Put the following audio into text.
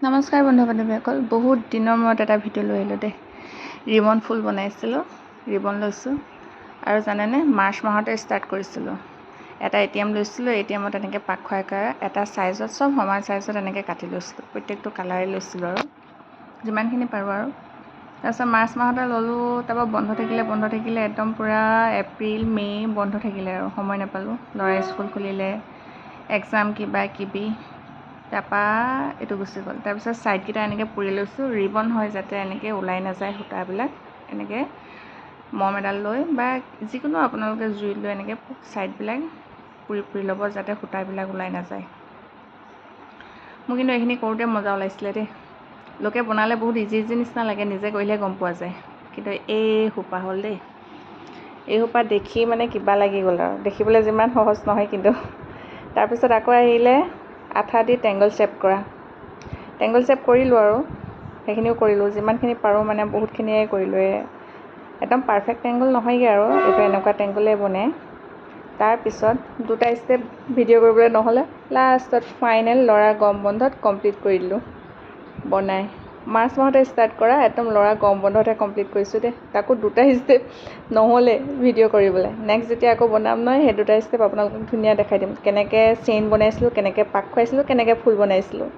নমস্কাৰ বন্ধু বান্ধৱীসকল, বহুত দিনৰ মূৰত এটা ভিডিঅ' লৈ আহিলোঁ দেই। ৰিবন ফুল বনাইছিলোঁ, ৰিবন লৈছোঁ আৰু জানেনে মাৰ্চ মাহতে ষ্টাৰ্ট কৰিছিলোঁ। এটা ATM লৈছিলোঁ, ATMত এনেকৈ পাক খুৱাই এটা চাইজত চব সমান চাইজত এনেকৈ কাটি লৈছিলোঁ। প্ৰত্যেকটো কালাৰে লৈছিলোঁ আৰু যিমানখিনি পাৰোঁ আৰু তাৰপিছত মাৰ্চ মাহতে ল'লোঁ। তাৰপৰা বন্ধ থাকিলে একদম পূৰা এপ্ৰিল মে' বন্ধ থাকিলে আৰু সময় নাপালোঁ। ল'ৰা স্কুল খুলিলে, এক্সাম কিবা কিবি, তাৰপৰা এইটো গুচি গ'ল। তাৰপিছত ছাইডকেইটা এনেকৈ পুৰি লৈছোঁ, ৰিবন হয় যাতে এনেকৈ ওলাই নাযায় সূতাবিলাক। এনেকৈ মম এডাল লৈ বা যিকোনো আপোনালোকে জুই লৈ এনেকৈ ছাইডবিলাক পুৰি ল'ব যাতে সূতাবিলাক ওলাই নাযায়। মোৰ কিন্তু এইখিনি কৰোঁতে মজা ওলাইছিলে দেই। লোকে বনালে বহুত ইজি নিচিনা লাগে, নিজে কৰিলে গম পোৱা যায়। কিন্তু এই সোপা হ'ল দেই, এই সোপা দেখি মানে কিবা লাগি গ'ল আৰু দেখিবলৈ যিমান সহজ নহয় কিন্তু। তাৰপিছত আকৌ আহিলে আঠা দি টেংগল শ্বেপ কৰা। টেংগল শ্বেপ কৰিলোঁ আৰু সেইখিনিও কৰিলোঁ, যিমানখিনি পাৰোঁ মানে বহুতখিনিয়ে কৰিলোঁ। একদম পাৰফেক্ট টেংগল নহয়গৈ আৰু এইটো এনেকুৱা টেংগলেই বনে। তাৰপিছত দুটা ষ্টেপ ভিডিঅ' কৰিবলৈ নহ'লে লাষ্টত ফাইনেল ল'ৰা গৰম বন্ধত কমপ্লিট কৰি দিলোঁ বনাই। মাৰ্চ মাহতে ষ্টাৰ্ট কৰা, একদম ল'ৰা গৰম বন্ধতহে কমপ্লিট কৰিছোঁ দেই। তাকো দুটা ষ্টেপ নহ'লে ভিডিঅ' কৰিবলৈ। নেক্সট যেতিয়া আকৌ বনাম নহয়, সেই দুটা ষ্টেপ আপোনালোকক ধুনীয়া দেখাই দিম। কেনেকৈ চেইন বনাইছিলোঁ, কেনেকৈ পাক খুৱাইছিলোঁ, কেনেকৈ ফুল বনাইছিলোঁ।